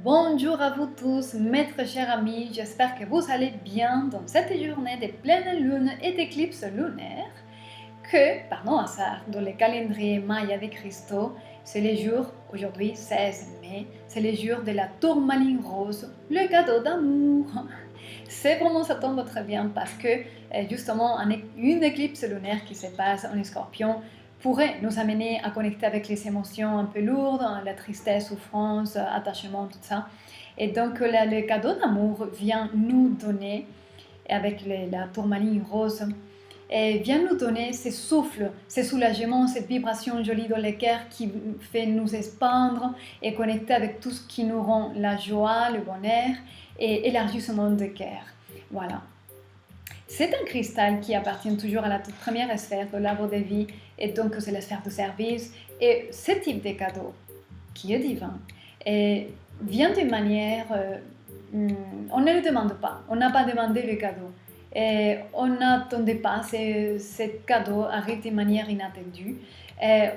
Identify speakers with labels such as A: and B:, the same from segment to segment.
A: Bonjour à vous tous, mes très chers amis, j'espère que vous allez bien dans cette journée de pleine lune et d'éclipse lunaire que, par non hasard, dans le calendrier Maya de Christo, c'est le jour, aujourd'hui 16 mai, c'est le jour de la tourmaline rose, le cadeau d'amour. C'est vraiment, ça tombe très bien parce que justement une éclipse lunaire qui se passe en Scorpion pourrait nous amener à connecter avec les émotions un peu lourdes, la tristesse, souffrance, attachement, tout ça. Et donc le cadeau d'amour vient nous donner, avec la tourmaline rose, et vient nous donner ce souffle, ce soulagement, cette vibration jolie dans le cœur qui fait nous expandre et connecter avec tout ce qui nous rend la joie, le bonheur et élargissement de cœur. Voilà. C'est un cristal qui appartient toujours à la toute première sphère de l'arbre de vie, et donc c'est la sphère de service. Et ce type de cadeau, qui est divin, vient d'une manière... on ne le demande pas, on n'a pas demandé le cadeau. Et on n'attendait pas, ce cadeau arrive de manière inattendue.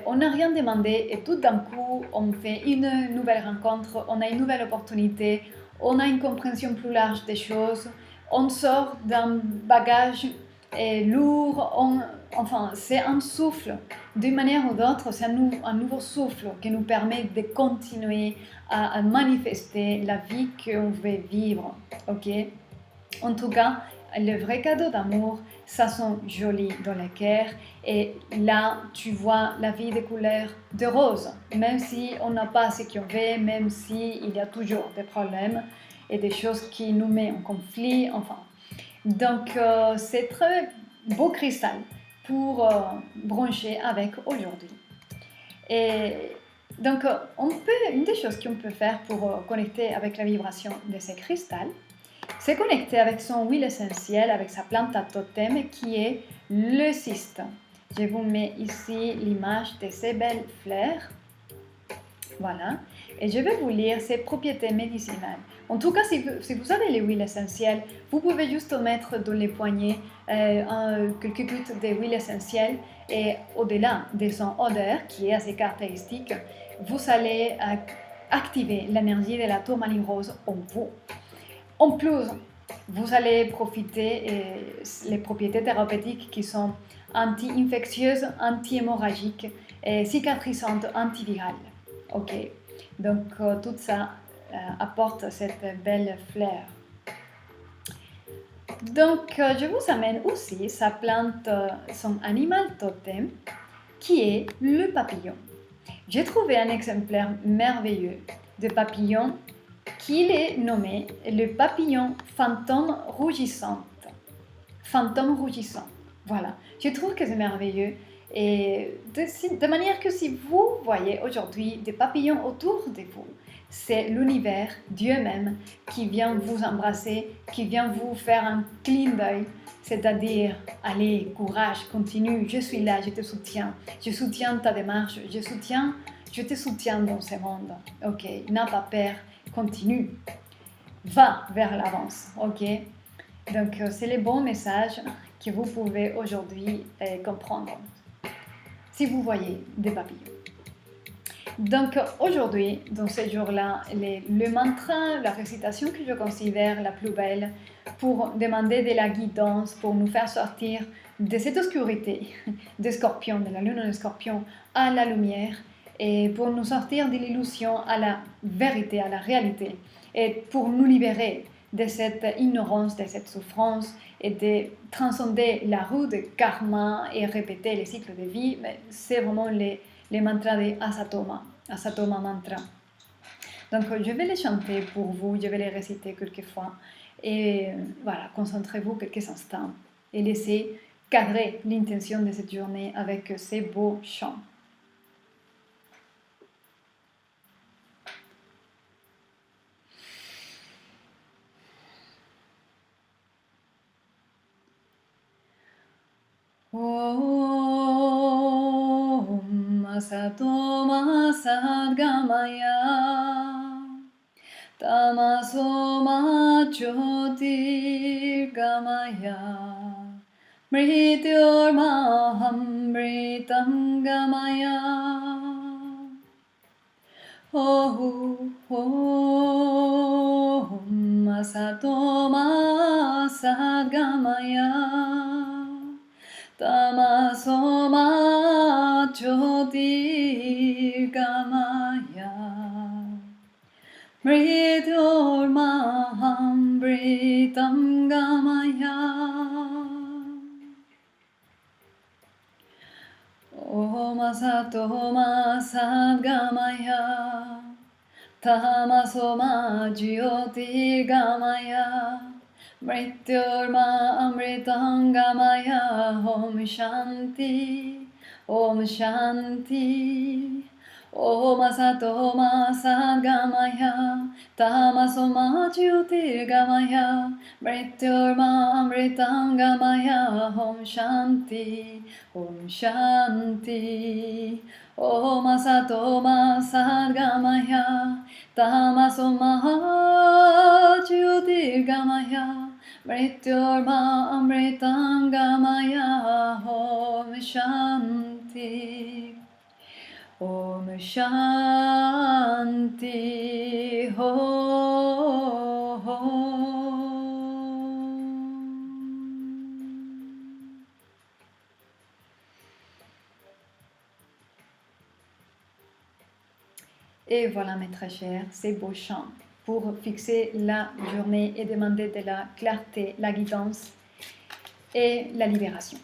A: On n'a rien demandé et tout d'un coup, on fait une nouvelle rencontre, on a une nouvelle opportunité, on a une compréhension plus large des choses, on sort d'un bagage lourd, enfin c'est un souffle. D'une manière ou d'autre, c'est un nouveau souffle qui nous permet de continuer à manifester la vie qu'on veut vivre. Ok? En tout cas, le vrai cadeau d'amour, ça sent joli dans le cœur. Et là, tu vois la vie des couleurs de rose. Même si on n'a pas ce qu'on veut, même s'il y a toujours des problèmes et des choses qui nous mettent en conflit, enfin. Donc, c'est très beau cristal pour brancher avec aujourd'hui. Et donc, une des choses qu'on peut faire pour connecter avec la vibration de ces cristals, c'est connecter avec son huile essentielle, avec sa plante à totem qui est le cyste. Je vous mets ici l'image de ces belles fleurs. Voilà. Et je vais vous lire ses propriétés médicinales. En tout cas, si vous avez les huiles essentielles, vous pouvez juste mettre dans les poignets quelques gouttes d'huile essentielle et au-delà de son odeur qui est assez caractéristique, vous allez activer l'énergie de la tourmaline rose en vous. En plus, vous allez profiter des propriétés thérapeutiques qui sont anti-infectieuses, anti-hémorragiques, cicatrisantes, antivirales. Ok, donc tout ça apporte cette belle fleur. Donc je vous amène aussi sa plante, son animal totem, qui est le papillon. J'ai trouvé un exemplaire merveilleux de papillon qu'il est nommé le papillon fantôme rougissant. Fantôme rougissant. Voilà, je trouve que c'est merveilleux. Et de manière que si vous voyez aujourd'hui des papillons autour de vous, c'est l'univers, Dieu même, qui vient vous embrasser, qui vient vous faire un clin d'œil, c'est-à-dire, allez, courage, continue, je suis là, je soutiens ta démarche, je te soutiens dans ce monde. Ok, n'aie pas peur, continue, va vers l'avance. Ok, donc c'est les bons messages que vous pouvez aujourd'hui comprendre si vous voyez des papillons. Donc aujourd'hui, dans ce jour-là, le mantra, la récitation que je considère la plus belle pour demander de la guidance, pour nous faire sortir de cette obscurité de Scorpion, de la lune de Scorpion à la lumière, et pour nous sortir de l'illusion à la vérité, à la réalité, et pour nous libérer de cette ignorance, de cette souffrance, et de transcender la roue de karma et répéter les cycles de vie. C'est vraiment les mantras de Asatoma mantra. Donc je vais les chanter pour vous, je vais les réciter quelques fois. Et voilà, concentrez-vous quelques instants et laissez cadrer l'intention de cette journée avec ces beaux chants. Om Asatoma Sadgamaya Tamasoma Jyotirgamaya Mrityormaham Gamaya. Oh, oh. gamaya tamasoma jyotirgamaya mrityurmaham gamaya Om asatoma sadgamaya tamasoma jyotirgamaya mrityurma amritangamaya Om Shanti Om Shanti Om asatoma sadgamaya tamasoma jyotirgamaya mrityurma amritangamaya Om Shanti Om Shanti Om asatoma sadgamaya tamasoma jyotirgamaya mrityurma amritangamaya Om Shanti Om Shanti Et voilà mes très chers, ces beaux chants pour fixer la journée et demander de la clarté, la guidance et la libération.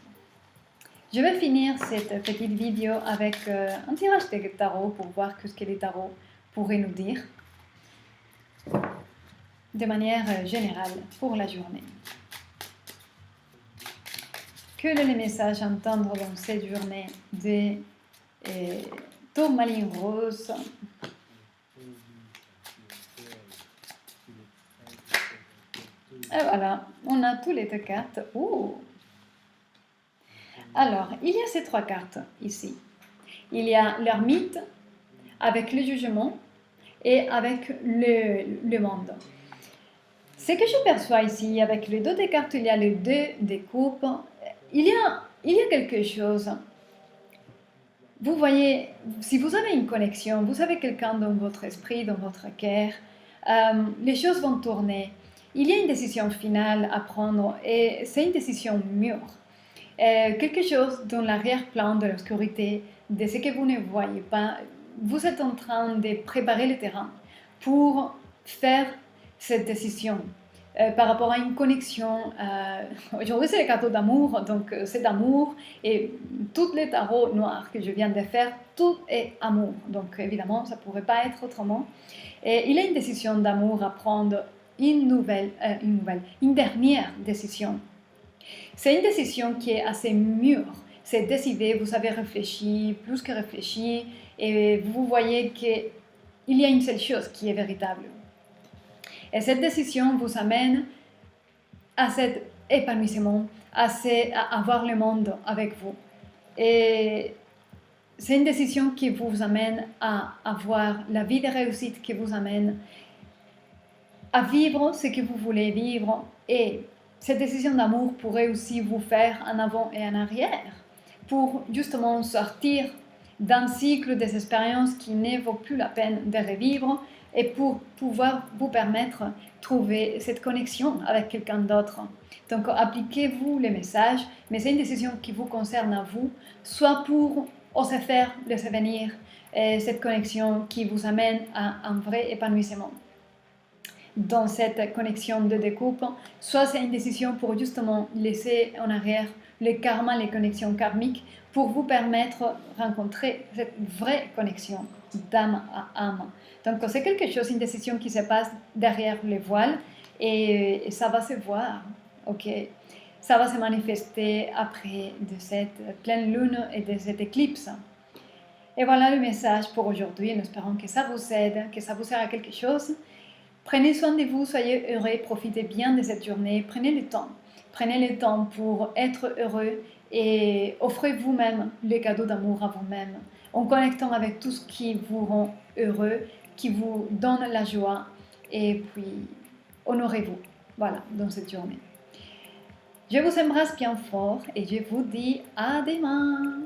A: Je vais finir cette petite vidéo avec un tirage de tarot pour voir ce que les tarots pourraient nous dire de manière générale pour la journée. Quel est le message à entendre dans cette journée de tourmaline rose? Et voilà, on a tous les deux cartes. Ouh. Alors, il y a ces trois cartes ici. Il y a l'ermite avec le jugement et avec le monde. Ce que je perçois ici, avec les deux des cartes, il y a les deux des coupes. Il y a quelque chose. Vous voyez, si vous avez une connexion, vous avez quelqu'un dans votre esprit, dans votre cœur, les choses vont tourner. Il y a une décision finale à prendre et c'est une décision mûre. Quelque chose dans l'arrière-plan de l'obscurité, de ce que vous ne voyez pas, vous êtes en train de préparer le terrain pour faire cette décision par rapport à une connexion. Aujourd'hui, c'est le cadeau d'amour, donc c'est d'amour et tous les tarots noirs que je viens de faire, tout est amour. Donc évidemment, ça ne pourrait pas être autrement. Et il y a une décision d'amour à prendre, une dernière décision. C'est une décision qui est assez mûre. C'est décidé, vous avez réfléchi, plus que réfléchi, et vous voyez qu'il y a une seule chose qui est véritable. Et cette décision vous amène à cet épanouissement, à avoir le monde avec vous. Et c'est une décision qui vous amène à avoir la vie de réussite, qui vous amène à vivre ce que vous voulez vivre. Et cette décision d'amour pourrait aussi vous faire en avant et en arrière pour justement sortir d'un cycle des expériences qui ne vaut plus la peine de revivre et pour pouvoir vous permettre de trouver cette connexion avec quelqu'un d'autre. Donc appliquez-vous les messages, mais c'est une décision qui vous concerne à vous, soit pour oser faire laisser venir cette connexion qui vous amène à un vrai épanouissement dans cette connexion de découpe, soit c'est une décision pour justement laisser en arrière le karma, les connexions karmiques, pour vous permettre de rencontrer cette vraie connexion d'âme à âme. Donc c'est quelque chose, une décision qui se passe derrière les voiles et ça va se voir, ok? Ça va se manifester après de cette pleine lune et de cette éclipse. Et voilà le message pour aujourd'hui. Nous espérons que ça vous aide, que ça vous sert à quelque chose. Prenez soin de vous, soyez heureux, profitez bien de cette journée, prenez le temps. Prenez le temps pour être heureux et offrez vous-même les cadeaux d'amour à vous-même en connectant avec tout ce qui vous rend heureux, qui vous donne la joie et puis honorez-vous, voilà, dans cette journée. Je vous embrasse bien fort et je vous dis à demain.